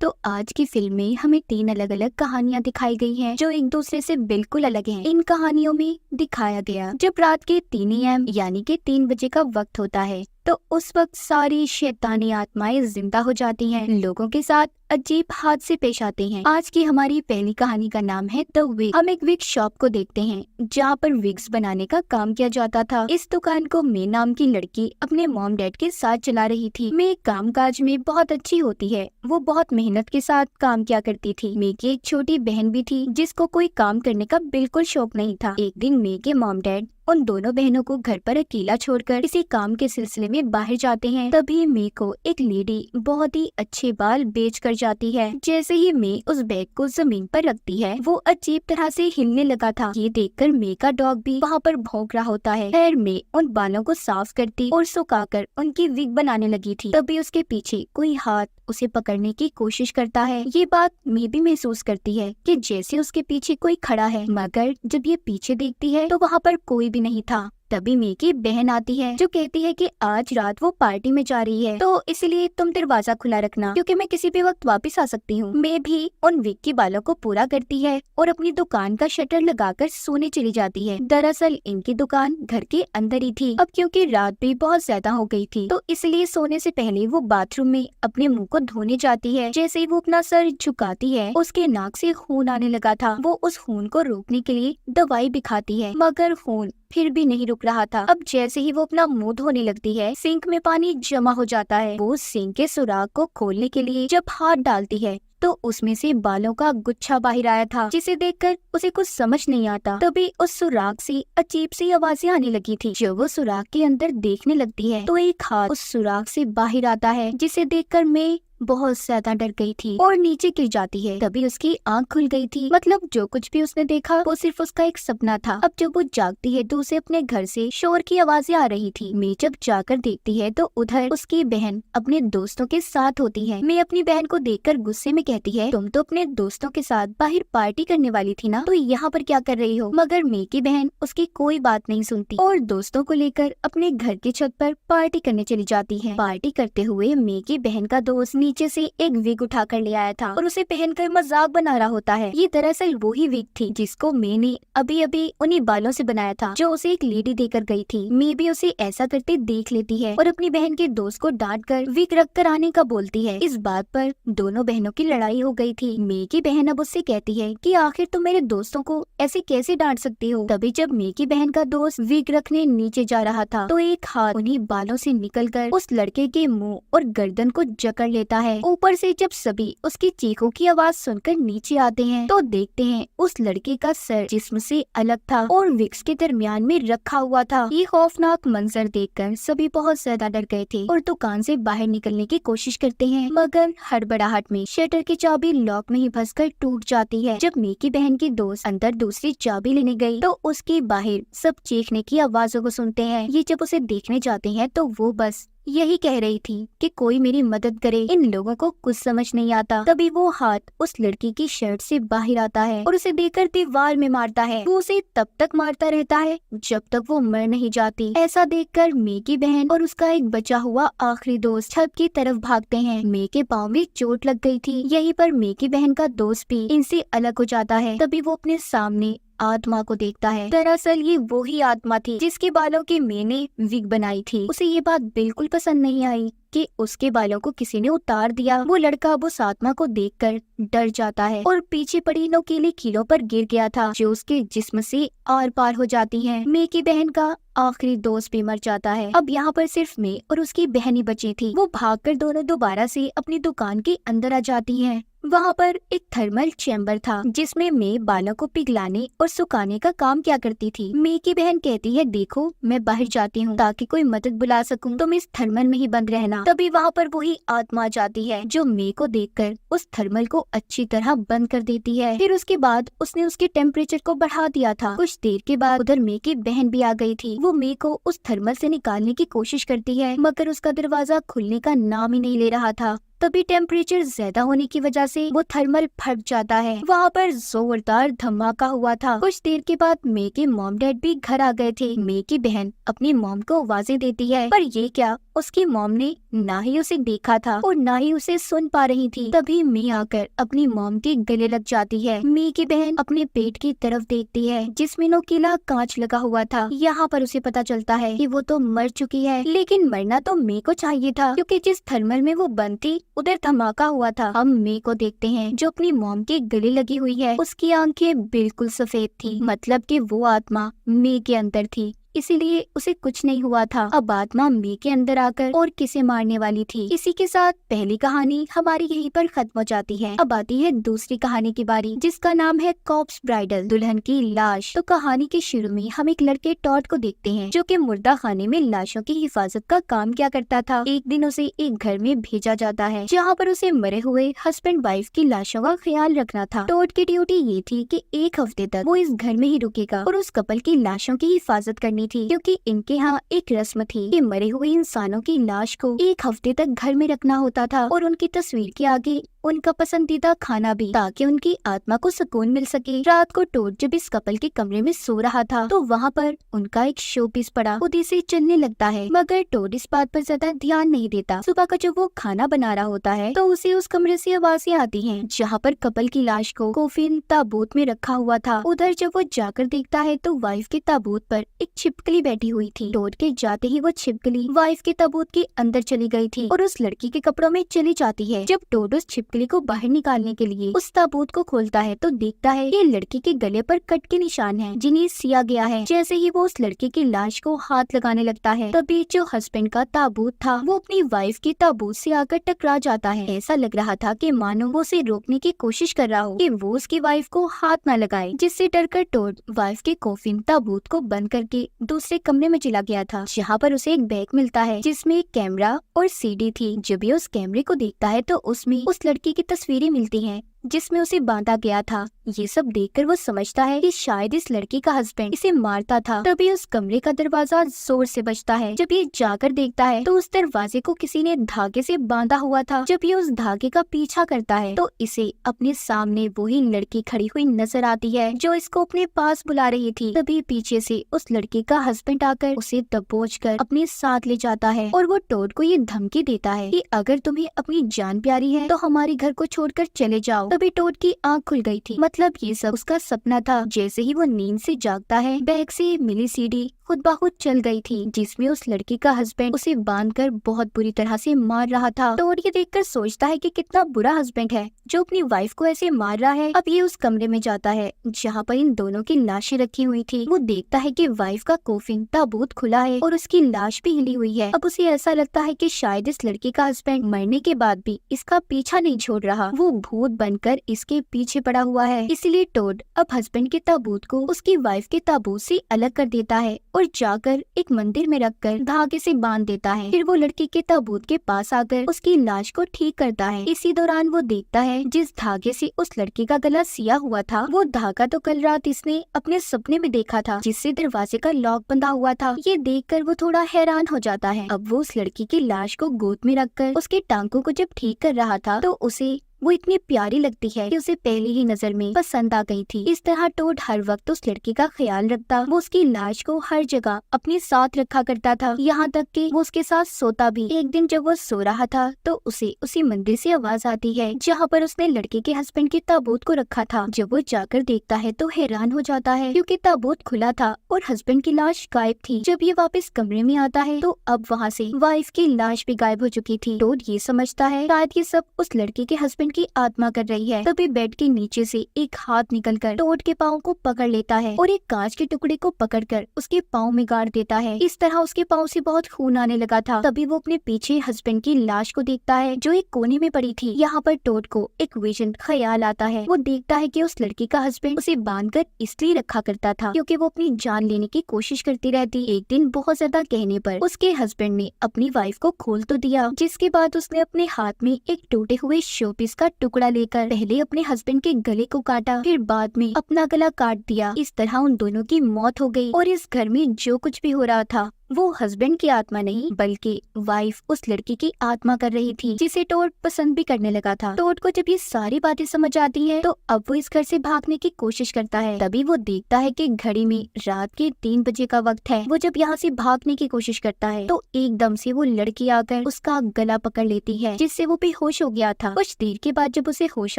तो आज की फिल्म में हमें 3 अलग अलग कहानियां दिखाई गई हैं जो एक दूसरे से बिल्कुल अलग हैं। इन कहानियों में दिखाया गया जब रात के 3 AM यानी कि 3 बजे का वक्त होता है तो उस वक्त सारी शैतानी आत्माएं जिंदा हो जाती हैं, लोगों के साथ अजीब हादसे पेश आते हैं। आज की हमारी पहली कहानी का नाम है द विग। हम एक विग शॉप को देखते हैं जहाँ पर विग्स बनाने का काम किया जाता था। इस दुकान को मे नाम की लड़की अपने मॉम डैड के साथ चला रही थी। मे काम काज में बहुत अच्छी होती है, वो बहुत मेहनत के साथ काम किया करती थी। मे की एक छोटी बहन भी थी जिसको कोई काम करने का बिल्कुल शौक नहीं था। एक दिन मे के मॉम डैड उन दोनों बहनों को घर पर अकेला छोड़कर किसी काम के सिलसिले में बाहर जाते हैं। तभी मे को एक लेडी बहुत ही अच्छे बाल बेच कर जाती है। जैसे ही मे उस बैग को जमीन पर रखती है वो अजीब तरह से हिलने लगा था। ये देखकर मे का डॉग भी वहाँ पर भौंक रहा होता है। खैर मे उन बालों को साफ करती और सुखाकर उनकी विग बनाने लगी थी। तभी उसके पीछे कोई हाथ उसे पकड़ने की कोशिश करता है। ये बात मे भी महसूस करती है कि जैसे उसके पीछे कोई खड़ा है, मगर जब ये पीछे देखती है तो वहाँ पर कोई भी नहीं था। तभी मे की बहन आती है जो कहती है कि आज रात वो पार्टी में जा रही है, तो इसलिए तुम दरवाजा खुला रखना क्योंकि मैं किसी भी वक्त वापस आ सकती हूँ। मे भी उन विग की बालों को पूरा करती है और अपनी दुकान का शटर लगाकर सोने चली जाती है। दरअसल इनकी दुकान घर के अंदर ही थी। अब क्योंकि रात भी बहुत ज्यादा हो गई थी तो इसलिए सोने से पहले वो बाथरूम में अपने मुंह को धोने जाती है। जैसे ही वो अपना सर झुकाती है उसके नाक से खून आने लगा था। वो उस खून को रोकने के लिए दवाई भी खाती है, मगर खून फिर भी नहीं रुक रहा था। अब जैसे ही वो अपना मुंह धोने लगती है सिंक में पानी जमा हो जाता है। वो सिंक के सुराख को खोलने के लिए जब हाथ डालती है तो उसमें से बालों का गुच्छा बाहर आया था, जिसे देखकर उसे कुछ समझ नहीं आता। तभी उस सुराख से अजीब सी आवाजें आने लगी थी। जब वो सुराख के अंदर देखने लगती है तो एक हाथ उस सुराख से बाहर आता है, जिसे देखकर मैं बहुत ज्यादा डर गई थी और नीचे गिर जाती है। तभी उसकी आंख खुल गई थी, मतलब जो कुछ भी उसने देखा वो सिर्फ उसका एक सपना था। अब जब वो जागती है तो उसे अपने घर से शोर की आवाजें आ रही थी। मैं जब जाकर देखती है तो उधर उसकी बहन अपने दोस्तों के साथ होती है। मैं अपनी बहन को देखकर गुस्से में कहती है, तुम तो अपने दोस्तों के साथ बाहर पार्टी करने वाली थी ना, तो यहाँ पर क्या कर रही हो? मगर मैं की बहन उसकी कोई बात नहीं सुनती और दोस्तों को लेकर अपने घर की छत पर पार्टी करने चली जाती है। पार्टी करते हुए मैं की बहन का दोस्त नीचे से एक विग उठा कर ले आया था और उसे पहनकर मजाक बना रहा होता है। ये दरअसल वो ही विग थी जिसको मैंने अभी अभी उन्हीं बालों से बनाया था जो उसे एक लेडी देकर गई थी। मैं भी उसे ऐसा करते देख लेती है और अपनी बहन के दोस्त को डांट कर विग रख कर आने का बोलती है। इस बात पर दोनों बहनों की लड़ाई हो गई थी। मैं की बहन अब उससे कहती है कि आखिर तुम मेरे दोस्तों को ऐसे कैसे डांट सकती हो? तभी जब मैं की बहन का दोस्त विग रखने नीचे जा रहा था तो एक हाथ उन्हीं बालों से निकलकर उस लड़के के मुंह और गर्दन को जकड़ लेता है। ऊपर से जब सभी उसकी चीखों की आवाज सुनकर नीचे आते हैं तो देखते हैं उस लड़के का सर जिस्म से अलग था और विक्स के दरमियान में रखा हुआ था। ये खौफनाक मंजर देखकर सभी बहुत ज्यादा डर गए थे और दुकान से बाहर निकलने की कोशिश करते हैं, मगर हड़बड़ाहट में शटर की चाबी लॉक में ही फंसकर टूट जाती है। जब मी की बहन की दोस्त अंदर दूसरी चाबी लेने गई तो उसके बाहर सब चीखने की आवाजों को सुनते हैं। ये जब उसे देखने जाते हैं तो वो बस यही कह रही थी कि कोई मेरी मदद करे, इन लोगों को कुछ समझ नहीं आता। तभी वो हाथ उस लड़की की शर्ट से बाहर आता है और उसे देखकर दीवार में मारता है। वो उसे तब तक मारता रहता है जब तक वो मर नहीं जाती। ऐसा देखकर मे की बहन और उसका एक बचा हुआ आखिरी दोस्त छत की तरफ भागते हैं। मे के पाँव में चोट लग गई थी। यहीं पर मे की बहन का दोस्त भी इनसे अलग हो जाता है। तभी वो अपने सामने आत्मा को देखता है। दरअसल ये वो ही आत्मा थी जिसके बालों की मैंने विग बनाई थी। उसे ये बात बिल्कुल पसंद नहीं आई कि उसके बालों को किसी ने उतार दिया। वो लड़का उस आत्मा को देखकर डर जाता है और पीछे पड़ी नोकीली कीलों पर गिर गया था जो उसके जिस्म से आर पार हो जाती हैं। मे की बहन का आखिरी दोस्त भी मर जाता है। अब यहाँ पर सिर्फ मे और उसकी बहन ही बची थी। वो भागकर दोनों दोबारा से अपनी दुकान के अंदर आ जाती हैं। वहाँ पर एक थर्मल चैम्बर था जिसमें मे बालों को पिघलाने और सुखाने का काम किया करती थी। मे की बहन कहती है, देखो मैं बाहर जाती हूँ ताकि कोई मदद बुला सकूं, तुम इस थर्मल में ही बंद रहना। तभी वहाँ पर वही आत्मा जाती है जो मे को देखकर उस थर्मल को अच्छी तरह बंद कर देती है। फिर उसके बाद उसने उसके टेम्परेचर को बढ़ा दिया था। कुछ देर के बाद उधर मे की बहन भी आ गई थी। वो मे को उस थर्मल से निकालने की कोशिश करती है, मगर उसका दरवाजा खुलने का नाम ही नहीं ले रहा था। तभी टेम्परेचर ज्यादा होने की वजह से वो थर्मल फट जाता है। वहाँ पर जोरदार धमाका हुआ था। कुछ देर के बाद मे के मॉम डैड भी घर आ गए थे। मे की बहन अपनी मॉम को आवाजें देती है, पर ये क्या, उसकी मॉम ने ना ही उसे देखा था और ना ही उसे सुन पा रही थी। तभी मे आकर अपनी मॉम के गले लग जाती है। मे की बहन अपने पेट की तरफ देखती है जिसमें नोकीला कांच लगा हुआ था। यहाँ पर उसे पता चलता है कि वो तो मर चुकी है, लेकिन मरना तो मे को चाहिए था क्योंकि जिस थर्मल में वो बंद थी उधर धमाका हुआ था। हम मे को देखते हैं जो अपनी मॉम के गले लगी हुई है। उसकी आंखें बिल्कुल सफेद थी, मतलब कि वो आत्मा मे के अंदर थी, इसीलिए उसे कुछ नहीं हुआ था। अब आत्मा मे के अंदर आकर और किसे मारने वाली थी। इसी के साथ पहली कहानी हमारी यहीं पर खत्म हो जाती है। अब आती है दूसरी कहानी की बारी, जिसका नाम है कॉप्स ब्राइडल, दुल्हन की लाश। तो कहानी के शुरू में हम एक लड़के टॉड को देखते हैं जो कि मुर्दा खाने में लाशों की हिफाजत का काम किया करता था। एक दिन उसे एक घर में भेजा जाता है जहाँ पर उसे मरे हुए हस्बैंड वाइफ की लाशों का ख्याल रखना था। टॉड की ड्यूटी ये थी कि एक हफ्ते तक वो इस घर में ही रुकेगा और उस कपल की लाशों की हिफाजत करनी थी, क्योंकि इनके यहाँ एक रस्म थी कि मरे हुए इंसानों की लाश को एक हफ्ते तक घर में रखना होता था और उनकी तस्वीर के आगे उनका पसंदीदा खाना भी, ताकि उनकी आत्मा को सुकून मिल सके। रात को टोड जब इस कपल के कमरे में सो रहा था तो वहाँ पर उनका एक शो पीस पड़ा खुद से चलने लगता है, मगर टोड इस बात पर ज्यादा ध्यान नहीं देता। सुबह का जब वो खाना बना रहा होता है तो उसे उस कमरे से आवाजें आती हैं जहाँ पर कपल की लाश को कोफिन ताबूत में रखा हुआ था। उधर जब वो जाकर देखता है तो वाइफ के ताबूत पर एक छिपकली बैठी हुई थी। टोड के जाते ही वो छिपकली वाइफ के ताबूत के अंदर चली गई थी और उस लड़की के कपड़ों में चली जाती है। जब टोड उस छिपकली को बाहर निकालने के लिए उस ताबूत को खोलता है तो देखता है ये लड़की के गले पर कट के निशान हैं जिन्हें सिया गया है। जैसे ही वो उस लड़की की लाश को हाथ लगाने लगता है तभी जो हस्बैंड का ताबूत था वो अपनी वाइफ के ताबूत से आकर टकरा जाता है। ऐसा लग रहा था कि मानो वो उसे रोकने की कोशिश कर रहा हो कि वो उसकी वाइफ को हाथ न लगाए, जिससे डरकर टोड वाइफ के कोफिन ताबूत को बंद करके दूसरे कमरे में चला गया था, जहाँ पर उसे एक बैग मिलता है जिसमें एक कैमरा और सीडी थी। जब ये उस कैमरे को देखता है तो उसमें उस लड़की की तस्वीरें मिलती हैं जिसमें उसे बांधा गया था। ये सब देखकर वो समझता है कि शायद इस लड़की का हस्बैंड इसे मारता था। तभी उस कमरे का दरवाजा जोर से बजता है। जब ये जाकर देखता है तो उस दरवाजे को किसी ने धागे से बांधा हुआ था। जब ये उस धागे का पीछा करता है तो इसे अपने सामने वही लड़की खड़ी हुई नजर आती है जो इसको अपने पास बुला रही थी। तभी पीछे से उस लड़की का हस्बैंड आकर उसे दबोचकर अपने साथ ले जाता है और वो टोड को ये धमकी देता है कि अगर तुम्हें अपनी जान प्यारी है तो हमारे घर को छोड़कर चले जाओ। तभी टोड की आंख खुल गई थी, मतलब ये सब उसका सपना था। जैसे ही वो नींद से जागता है बैग से मिली सीडी खुद ब खुद चल गई थी जिसमें उस लड़की का हस्बैंड उसे बांधकर बहुत बुरी तरह से मार रहा था। टोड ये देखकर सोचता है कि कितना बुरा हस्बैंड है जो अपनी वाइफ को ऐसे मार रहा है। अब ये उस कमरे में जाता है जहाँ पर इन दोनों की लाशें रखी हुई थी। वो देखता है कि वाइफ का कोफिन ताबूत खुला है और उसकी लाश भी हिली हुई है। अब उसे ऐसा लगता है कि शायद इस लड़की का हस्बैंड मरने के बाद भी इसका पीछा नहीं छोड़ रहा, वो भूत बनकर इसके पीछे पड़ा हुआ है। इसलिए टोड अब हस्बैंड के ताबूत को उसकी वाइफ के ताबूत से अलग कर देता है और जाकर एक मंदिर में रखकर धागे से बांध देता है। फिर वो लड़की के ताबूत के पास आकर उसकी लाश को ठीक करता है। इसी दौरान वो देखता है जिस धागे से उस लड़की का गला सिया हुआ था वो धागा तो कल रात इसने अपने सपने में देखा था, जिससे दरवाजे का लॉक बंधा हुआ था। ये देखकर वो थोड़ा हैरान हो जाता है। अब वो उस लड़की की लाश को गोद में रखकर उसके टांगों को जब ठीक कर रहा था तो उसे वो इतनी प्यारी लगती है कि उसे पहली ही नजर में पसंद आ गई थी। इस तरह टोड हर वक्त उस लड़की का ख्याल रखता। वो उसकी लाश को हर जगह अपने साथ रखा करता था, यहाँ तक कि वो उसके साथ सोता भी। एक दिन जब वो सो रहा था तो उसे उसी मंदिर से आवाज आती है जहाँ पर उसने लड़के के हस्बैंड के ताबूत को रखा था। जब वो जाकर देखता है तो हैरान हो जाता है क्योंकि ताबूत खुला था और हस्बैंड की लाश गायब थी। जब ये वापस कमरे में आता है तो अब वहाँ से वाइफ की लाश भी गायब हो चुकी थी। टोड ये समझता है शायद ये सब उस लड़के के हस्बैंड की आत्मा कर रही है। तभी बेड के नीचे से एक हाथ निकलकर टोड के पाँव को पकड़ लेता है और एक कांच के टुकड़े को पकड़कर उसके पाँव में गाड़ देता है। इस तरह उसके पाँव से बहुत खून आने लगा था। तभी वो अपने पीछे हस्बैंड की लाश को देखता है जो एक कोने में पड़ी थी। यहाँ पर टोड को एक विजन ख्याल आता है। वो देखता है कि उस लड़की का हस्बैंड उसे बांधकर इसलिए रखा करता था क्योंकि वो अपनी जान लेने की कोशिश करती रहती। एक दिन बहुत ज्यादा कहने पर उसके हस्बैंड ने अपनी वाइफ को खोल तो दिया, जिसके बाद उसने अपने हाथ में एक टूटे हुए शोपीस का टुकड़ा लेकर पहले अपने हस्बैंड के गले को काटा, फिर बाद में अपना गला काट दिया। इस तरह उन दोनों की मौत हो गई और इस घर में जो कुछ भी हो रहा था वो हस्बैंड की आत्मा नहीं बल्कि वाइफ उस लड़की की आत्मा कर रही थी, जिसे टोड पसंद भी करने लगा था। टोड को जब ये सारी बातें समझ आती है तो अब वो इस घर से भागने की कोशिश करता है। तभी वो देखता है कि घड़ी में रात के 3 बजे का वक्त है। वो जब यहाँ से भागने की कोशिश करता है तो एकदम से वो लड़की आकर उसका गला पकड़ लेती है, जिससे वो बेहोश हो गया था। कुछ देर के बाद जब उसे होश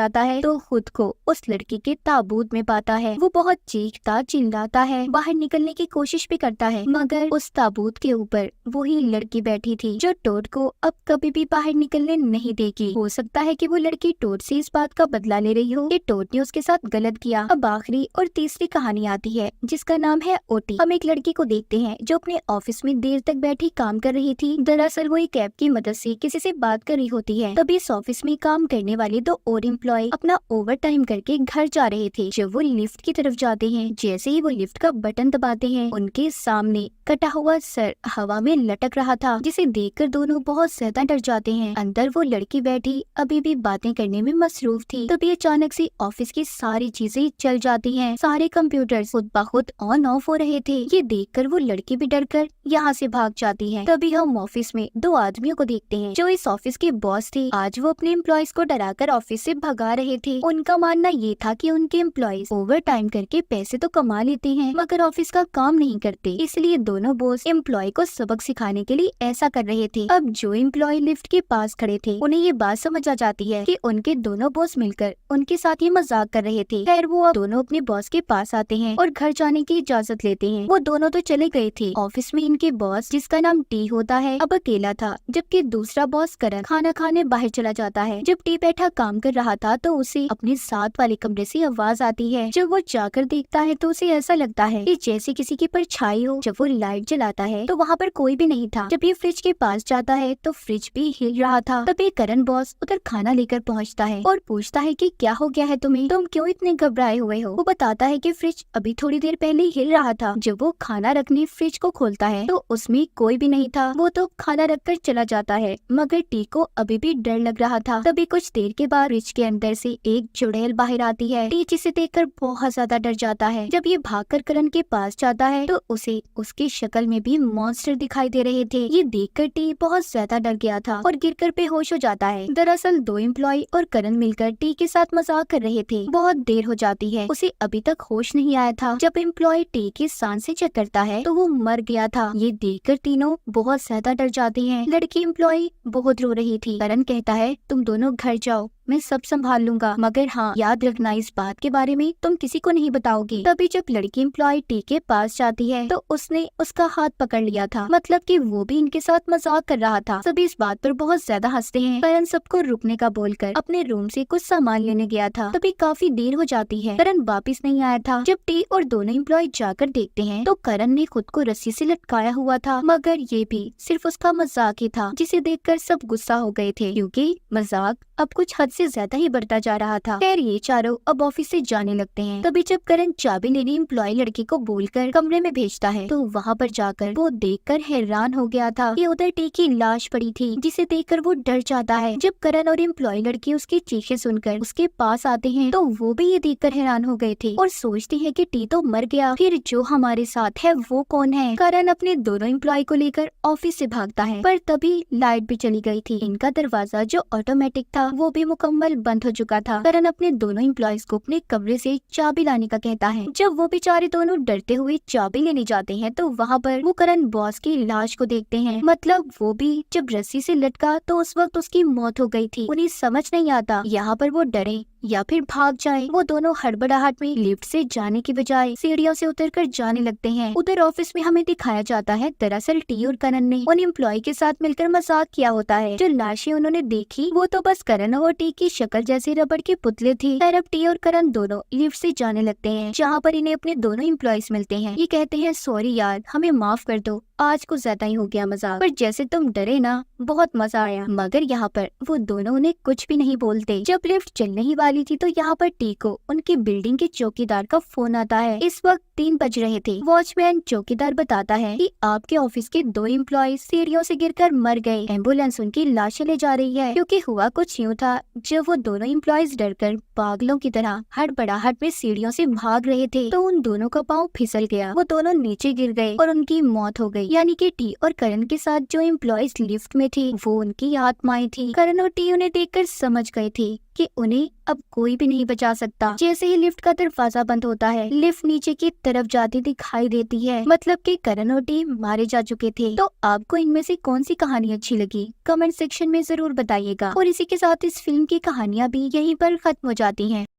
आता है तो खुद को उस लड़की के ताबूत में पाता है। वो बहुत चीखता चिल्लाता है, बाहर निकलने की कोशिश भी करता है, मगर उस ताबूत के ऊपर वही लड़की बैठी थी जो टोड को अब कभी भी बाहर निकलने नहीं देगी। हो सकता है कि वो लड़की टोड से इस बात का बदला ले रही हो कि टोड ने उसके साथ गलत किया। अब आखिरी और तीसरी कहानी आती है जिसका नाम है ओटी। हम एक लड़की को देखते हैं जो अपने ऑफिस में देर तक बैठी काम कर रही थी। दरअसल वो एक ऐप की मदद से किसी से बात कर रही होती है। तभी इस ऑफिस में काम करने वाले 2 और एम्प्लॉय अपना ओवर टाइम करके घर जा रहे थे। जब वो लिफ्ट की तरफ जाते हैं, जैसे ही वो लिफ्ट का बटन दबाते हैं, उनके सामने कटा हुआ सर हवा में लटक रहा था, जिसे देखकर दोनों बहुत ज्यादा डर जाते हैं। अंदर वो लड़की बैठी अभी भी बातें करने में मसरूफ थी। तभी अचानक से ऑफिस की सारी चीजें चल जाती हैं। सारे कंप्यूटर खुद ब खुद ऑन ऑफ हो रहे थे। ये देखकर वो लड़की भी डरकर यहाँ से भाग जाती है। तभी हम ऑफिस में 2 आदमियों को देखते हैं जो इस ऑफिस के बॉस थे। आज वो अपने एम्प्लॉयज को डराकर ऑफिस से भगा रहे थे। उनका मानना ये था कि उनके एम्प्लॉयज ओवर टाइम करके पैसे तो कमा लेते हैं मगर ऑफिस का काम नहीं करते, इसलिए दोनों बॉस एम्प्लॉय को सबक सिखाने के लिए ऐसा कर रहे थे। अब जो एम्प्लॉय लिफ्ट के पास खड़े थे उन्हें ये बात समझ आ जाती है कि उनके दोनों बॉस मिलकर उनके साथ ये मजाक कर रहे थे। खैर वो अब दोनों अपने बॉस के पास आते हैं और घर जाने की इजाजत लेते हैं। वो दोनों तो चले गए थे। ऑफिस में इनके बॉस, जिसका नाम टी होता है, अब अकेला था, जबकि दूसरा बॉस करण खाना खाने बाहर चला जाता है। जब टी बैठा काम कर रहा था तो उसे अपने साथ वाले कमरे से आवाज आती है। जब वो जाकर देखता है तो उसे ऐसा लगता है कि जैसे किसी की परछाई हो। जब वो लाइट जलाता है तो वहाँ पर कोई भी नहीं था। जब ये फ्रिज के पास जाता है तो फ्रिज भी हिल रहा था। तभी करण बॉस उधर खाना लेकर पहुँचता है और पूछता है कि क्या हो गया है तुम्हें, तुम क्यों इतने घबराए हुए हो। वो बताता है कि फ्रिज अभी थोड़ी देर पहले हिल रहा था। जब वो खाना रखने फ्रिज को खोलता है तो उसमें कोई भी नहीं था। वो तो खाना रखकर चला जाता है, मगर टी को अभी भी डर लग रहा था। तभी कुछ देर के बाद फ्रिज के अंदर से एक चुड़ैल बाहर आती है। टी जिसे देखकर बहुत ज्यादा डर जाता है। जब ये भागकर करण के पास जाता है तो उसे उसकी शक्ल में भी मॉन्स्टर दिखाई दे रहे थे। ये देखकर टी बहुत ज्यादा डर गया था और गिरकर बेहोश हो जाता है। दरअसल 2 एम्प्लॉय और करण मिलकर टी के साथ मजाक कर रहे थे। बहुत देर हो जाती है, उसे अभी तक होश नहीं आया था। जब एम्प्लॉय टी की सांसें चेक करता है तो वो मर गया था। ये देखकर तीनों बहुत ज्यादा डर जाते हैं। लड़की एम्प्लॉय बहुत रो रही थी। करण कहता है तुम दोनों घर जाओ, मैं सब संभाल लूंगा, मगर हाँ याद रखना इस बात के बारे में तुम किसी को नहीं बताओगी। तभी जब लड़की एम्प्लॉय टी के पास जाती है तो उसने उसका हाथ पकड़ लिया था, मतलब कि वो भी इनके साथ मजाक कर रहा था। सभी इस बात पर बहुत ज्यादा हंसते हैं। करण सबको रुकने का बोलकर अपने रूम से कुछ सामान लेने गया था। तभी काफी देर हो जाती है, करण वापिस नहीं आया था। जब टी और दोनों एम्प्लॉय जाकर देखते हैं तो करण ने खुद को रस्सी से लटकाया हुआ था, मगर ये भी सिर्फ उसका मजाक ही था, जिसे देखकर सब गुस्सा हो गए थे क्योंकि मजाक अब कुछ हद से ज्यादा ही बढ़ता जा रहा था। खैर ये चारों अब ऑफिस से जाने लगते हैं। तभी जब करण चाबी लेने एम्प्लॉय लड़की को बोलकर कमरे में भेजता है तो वहाँ पर जाकर वो देखकर हैरान हो गया था कि उधर टी की लाश पड़ी थी, जिसे देखकर वो डर जाता है। जब करण और एम्प्लॉय लड़की उसकी चीखें सुनकर उसके पास आते हैं तो वो भी ये देखकर हैरान हो गए थे और सोचते हैं कि टी तो मर गया, फिर जो हमारे साथ है वो कौन है। करण अपने दोनों एम्प्लॉय को लेकर ऑफिस से भागता है, पर तभी लाइट भी चली गई थी। इनका दरवाजा जो ऑटोमेटिक था वो भी मुकम्मल बंद हो चुका था। करण अपने दोनों एम्प्लॉयज को अपने कमरे से चाबी लाने का कहता है। जब वो बेचारे दोनों डरते हुए चाबी लेने जाते हैं तो वहाँ पर वो करण बॉस की लाश को देखते हैं, मतलब वो भी जब रस्सी से लटका तो उस वक्त उसकी मौत हो गई थी। उन्हें समझ नहीं आता यहाँ पर वो डरे या फिर भाग जाए। वो दोनों हड़बड़ाहट में लिफ्ट से जाने की बजाय सीढ़ियों से उतरकर जाने लगते हैं। उधर ऑफिस में हमें दिखाया जाता है दरअसल टी और करण ने उन एम्प्लॉय के साथ मिलकर मजाक किया होता है। जो लाशें उन्होंने देखी वो तो बस करण और टी की शक्ल जैसे रबड़ के पुतले थी। खैर अब टी और करण दोनों लिफ्ट से जाने लगते हैं, जहाँ पर इन्हें अपने दोनों एम्प्लॉयज मिलते हैं। ये कहते हैं सॉरी यार, हमें माफ कर दो, आज कुछ ज्यादा ही हो गया मजाक, पर जैसे तुम डरे ना बहुत मजा आया। मगर यहाँ पर वो दोनों उन्हें कुछ भी नहीं बोलते। जब लिफ्ट चलने ही वाली थी तो यहाँ पर टी को उनकी बिल्डिंग के चौकीदार का फोन आता है। इस वक्त 3 बज रहे थे। वॉचमैन चौकीदार बताता है कि आपके ऑफिस के 2 एम्प्लॉय सीढ़ियों से गिरकर मर गए। एम्बुलेंस उनकी लाशें ले जा रही है, क्योंकि हुआ कुछ यूँ था, जब वो दोनों एम्प्लॉयज डरकर पागलों की तरह हड़बड़ाहट में सीढ़ियों से भाग रहे थे तो उन दोनों का पाँव फिसल गया। वो दोनों नीचे गिर गए और उनकी मौत हो गई। यानी कि टी और करण के साथ जो एम्प्लॉयज लिफ्ट में थे वो उनकी आत्माएं थी। करण और टी उन्हें देखकर समझ गए थे कि उन्हें अब कोई भी नहीं बचा सकता। जैसे ही लिफ्ट का दरवाजा बंद होता है, लिफ्ट नीचे की तरफ जाती दिखाई देती है, मतलब कि करण और टी मारे जा चुके थे। तो आपको इनमें से कौन सी कहानी अच्छी लगी, कमेंट सेक्शन में जरूर बताइएगा। और इसी के साथ इस फिल्म की कहानियां भी यहीं पर खत्म हो जाती हैं।